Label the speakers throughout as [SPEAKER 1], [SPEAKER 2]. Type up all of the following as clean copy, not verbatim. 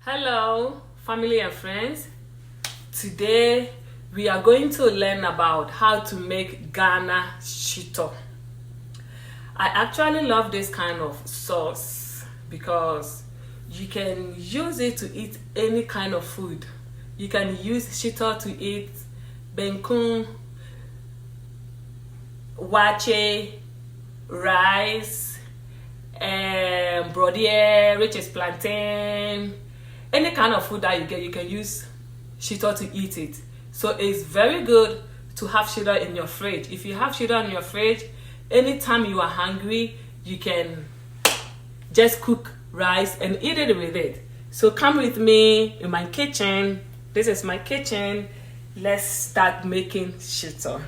[SPEAKER 1] Hello, family and friends. Today we are going to learn about how to make Ghana shito. I actually love this kind of sauce because you can use it to eat any kind of food. You can use shito to eat benkun, wache, rice, brodier, which is plantain, any kind of food that you get, you can use shito to eat it. So it's very good to have shito in your fridge. If you have shito in your fridge, anytime you are hungry, you can just cook rice and eat it with it. So come with me in my kitchen. This is my kitchen. Let's start making shito.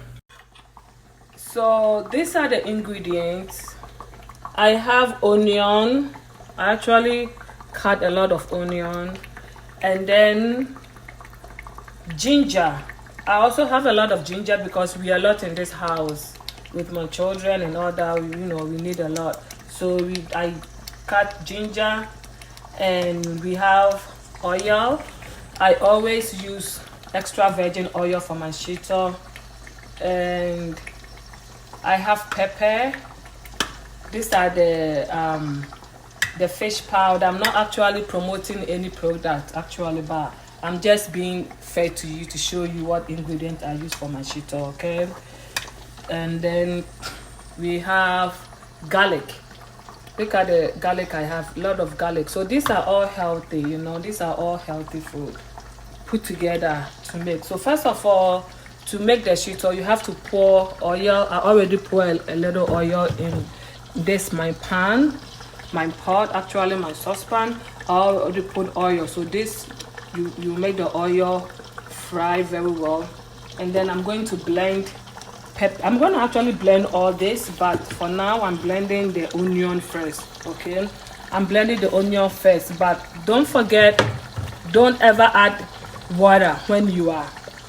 [SPEAKER 1] So these are the ingredients. I have onion. I actually cut a lot of onion, and then ginger. I also have a lot of ginger because we are a lot in this house with my children and all that. We need a lot. So I cut ginger, and we have oil. I always use extra virgin oil for my shito, and I have pepper. These are the fish powder. I'm not actually promoting any product actually, but I'm just being fair to you to show you what ingredients I use for my shito, okay? And then we have garlic. Look at the garlic. I have a lot of garlic. So these are all healthy, these are all healthy food put together to make. So first of all, to make the shito, you have to pour oil. I already pour a little oil in this my pan, my pot, actually my saucepan. I already put oil. So this, you make the oil fry very well. And then I'm going to blend pepper. I'm going to actually blend all this, but for now I'm blending the onion first, okay? I'm blending the onion first, but don't forget, don't ever add water when you are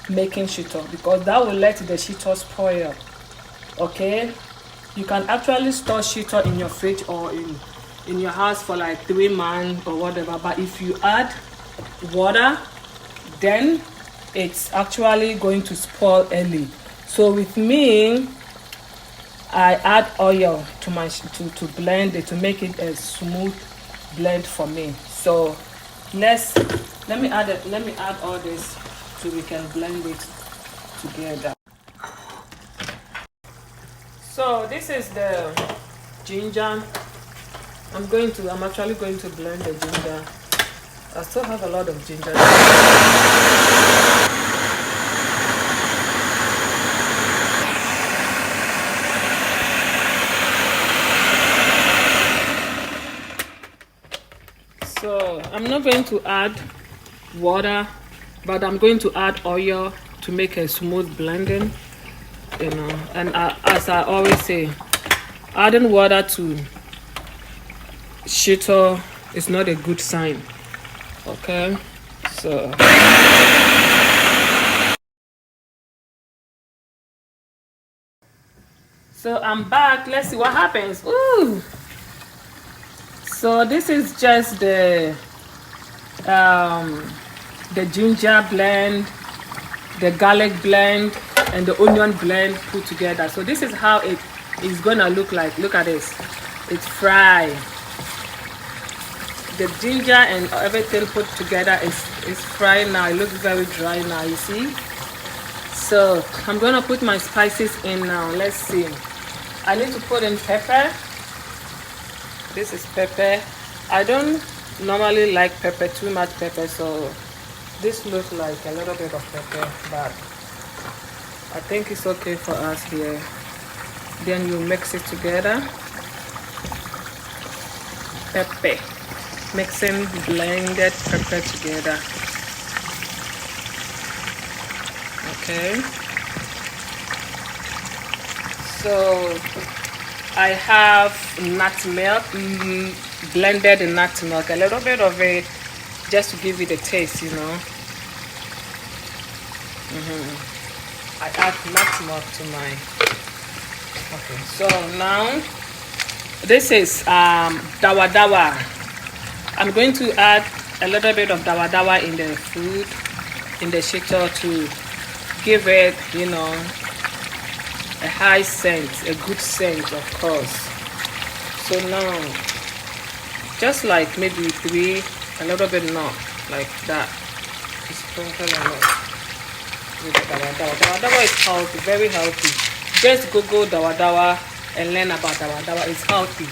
[SPEAKER 1] making shito, because that will let the shito spoil, okay? You can actually store shito in your fridge or in your house for like 3 months or whatever, but if you add water, then it's actually going to spoil early. So with me, I add oil to my to blend it, to make it a smooth blend for me. So let me add all this so we can blend it together. So this is the ginger. I'm actually going to blend the ginger. I still have a lot of ginger. So I'm not going to add water, but I'm going to add oil to make a smooth blending, and as I always say, adding water to shito is not a good sign, okay? So I'm back. Let's see what happens. Ooh. So this is just the ginger blend, the garlic blend, and the onion blend put together. So this is how it is gonna look like. Look at this. It's fried. The ginger and everything put together is fried now. It looks very dry now, you see. So I'm gonna put my spices in now. Let's see. I need to put in pepper. This is pepper. I don't normally like pepper, too much pepper, so this looks like a little bit of pepper, but I think it's okay for us here. Then you mix it together. Pepper. Mixing blended pepper together. Okay. So I have nutmeg, blended nutmeg, a little bit of it, just to give it a taste, I add nutmeg to my. Okay. So now this is dawa dawa. I'm going to add a little bit of dawa dawa in the food, in the shito, to give it, you know, a high scent, a good scent, of course. So now, just like maybe 3, a little bit not like that. Sprinkle a lot with the dawa dawa. Dawa dawa is healthy, very healthy. Just Google dawa dawa and learn about dawa dawa. It's healthy.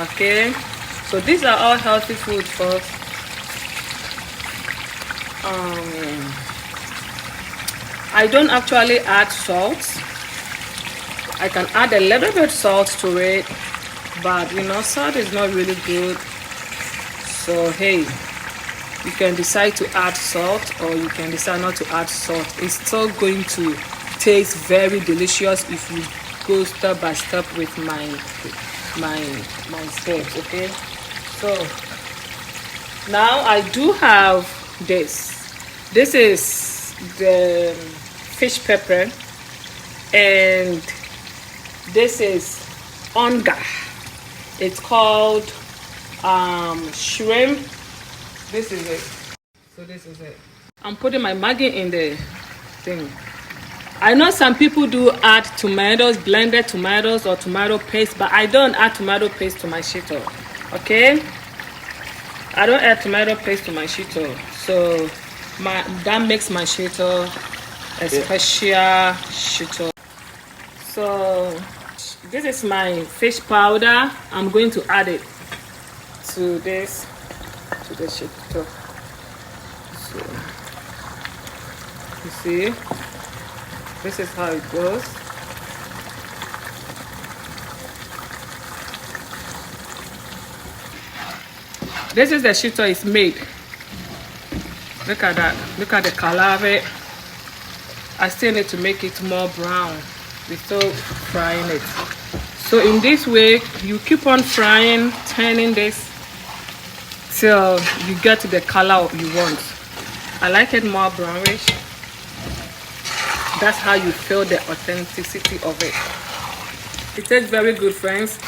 [SPEAKER 1] Okay, so these are all healthy food, folks. I don't actually add salt. I can add a little bit salt to it, but you know, salt is not really good. So hey, you can decide to add salt or you can decide not to add salt. It's still going to taste very delicious if you go step by step with my steps. Okay, so now I do have this is the fish pepper, and this is onga. It's called shrimp. This is it. So this is it. I'm putting my Maggi in the thing. I know some people do add tomatoes, blended tomatoes or tomato paste, but I don't add tomato paste to my shito. Okay, I don't add tomato paste to my shito, so that makes my shito a special shito. So this is my fish powder. I'm going to add it to this, to the shito. So you see, this is how it goes. This is the shito it's made. Look at that. Look at the color of it. I still need to make it more brown. We're still frying it. So in this way, you keep on frying, turning this till you get to the color you want. I like it more brownish. That's how you feel the authenticity of it. It tastes very good, friends.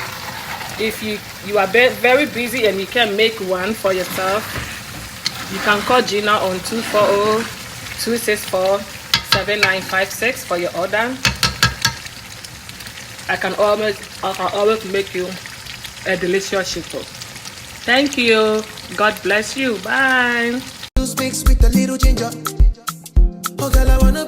[SPEAKER 1] If you are very busy and you can make one for yourself, you can call Gina on 240-264-7956 for your order. I can always make you a delicious shito. Thank you. God bless you. Bye. Mixed with a little ginger. Oh, girl, I wanna